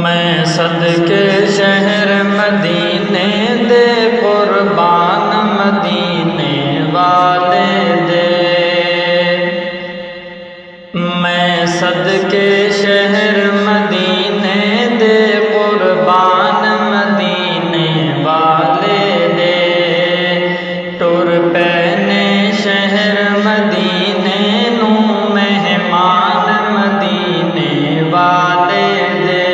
میں صدقے شہر مدینے دے قربان مدینے والے دے، میں صدقے شہر مدینے دے قربان مدینے والے دے، ٹر پینے شہر مدینے نو مہمان مدینے والے دے،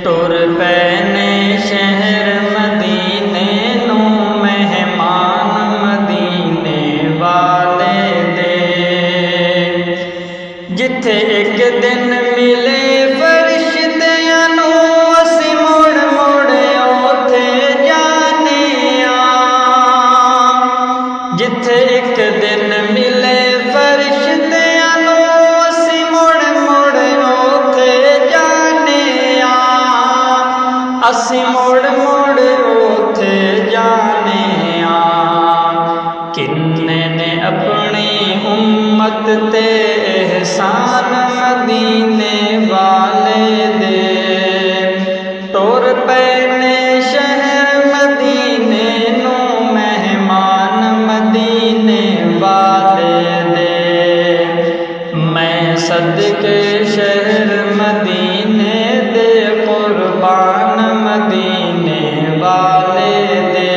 ٹر پینے شہر مدینے نو مہمان مدینے والے دے، جتھے ایک دن ملے فرشتیاں نو اسی مڑ مڑ اوتھے جانے جتھے ایک دن ملے فرشتیاں نو اسی مڑ مڑ اوتھے جانے اسی مڑ مڑ اوتھے جانے کنے نے اپنی امت تے احسان مدینے والے دے، ٹر پینے شہر مدینے نو مہمان مدینے والے دے، میں صدقے شہر مدینے دے قربان مدینے والے دے،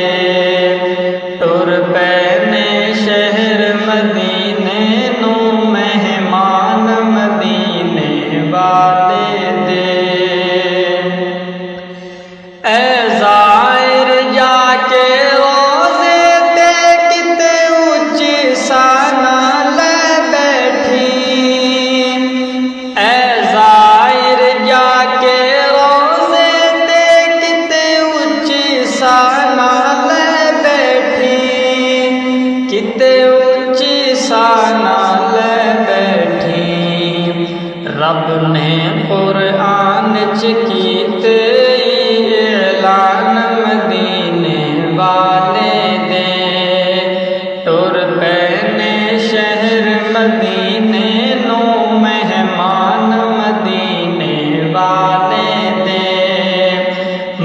ٹر پینے شہر مدینے نو مہمان مدینے والے دے، اے زائر جا کے روزے تے کتے اونچی سانا لے بیٹھی، اے زائر جا کے روزے تے کتے اونچی سانا لے بیٹھی، کتے اونچی سانا لے بیٹھی، رب نے قرآن چ کیتے اعلان مدینے والے دے، ٹر پینے شہر مدینے نو مہمان مدینے والے دے،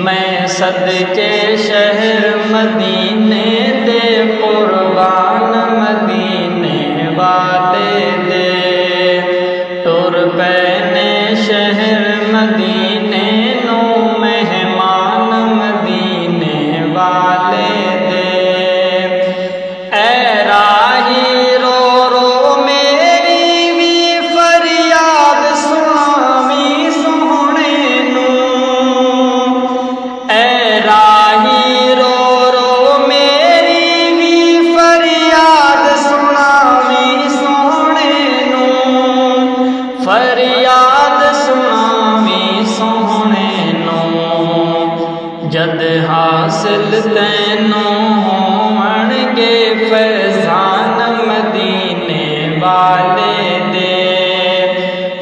میں صدقے شہر مدینے دے قربان مدینے والے دے، ٹر پینے شہر مدینے نو مہمان مدینے والے دے، اے راہی رو رو میری بھی فریاد سناویں سوہنے نوں، اے راہی رو رو میری بھی فریاد سناویں سوہنے نوں، فریاد سناویں سوہنے نوں، جد حاصل تینوں ہون گے فیضان مدینے والے دے،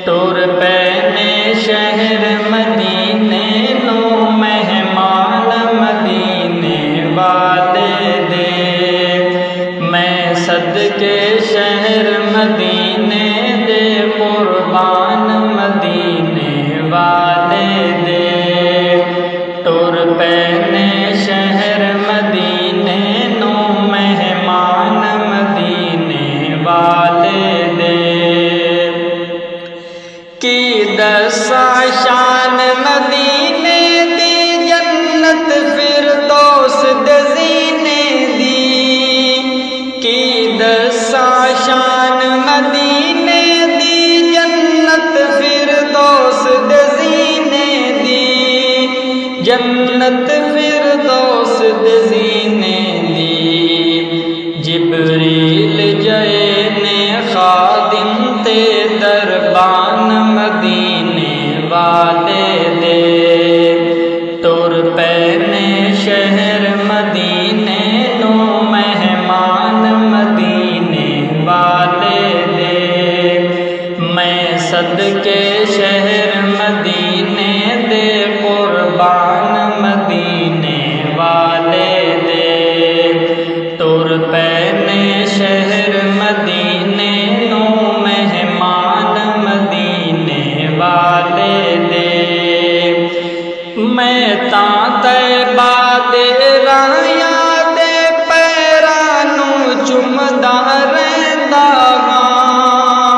ٹر پینے شہر مدینے نو مہمان مدینے والے دے، میں صدقے شہر مدینے دے قربان مدینے والے دے، ٹر پینے شہر مدینے نو مہمان مدینے والے دے، کی دساں شان مدینے دی جنت فردوس دے زینے دی، کی دساں شان مدینے دی جنت فردوس دے زینے دی، جنت فردوس دے زینے دی، جبریل جائے نے خادم تے دربان مدینے والے دے، ٹر پینے شہر مدینے نو مہمان مدینے والے دے، میں صدقے شہر مدینے دے قربان مدینے والے دے، ٹر پینے شہر مدینے نو مہمان مدینے والے دے میں تاں طیبہ دے راہیاں دے پیراں نوں چومدا رہندا ہاں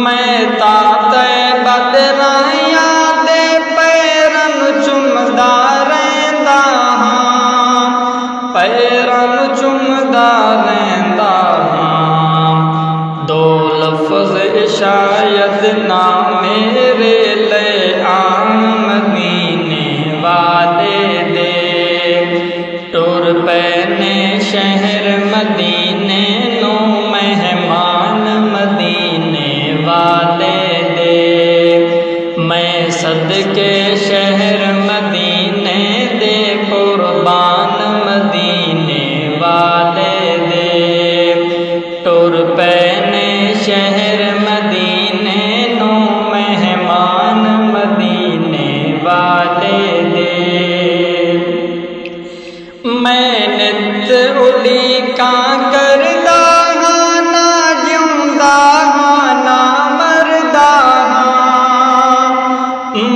میں تاں طیبہ دے راہیاں دے پیراں نوں چومدا رہندا ہاں پیراں نوں چومدا رہندا ہاں دو لفظ شاید نہ میرے لے عام مدینے والے دے ٹر پینے شہر مدینے نو مہمان مدینے والے دے میں صدقے شہر مدینے دے قربان مدینے والے دے ٹر پینے شہر مدینے نو مہمان مدینے والے دے میں نت الیکاں کردا ہاں نہ جیوندا ہاں نہ مردا ہاں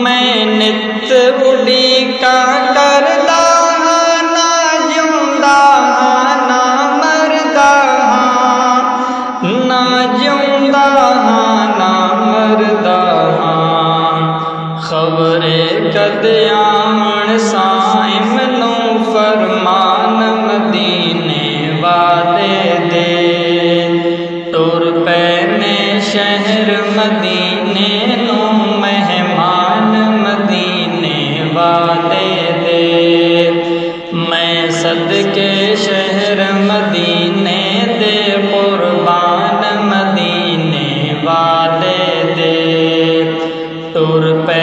میں نت الیکاں کردا ہاں نہ جیوندا ہاں نہ مردا ہاں نہ جیوندا ہاں نہ مردا ہاں خبر کد آمن سائم نوں فرمان مدینے والے دے ٹر پینے شہر مدینے نوں مہمان مدینے والے دے میں صدقے شہر مدینے دے قربان مدینے والے دے ٹر پے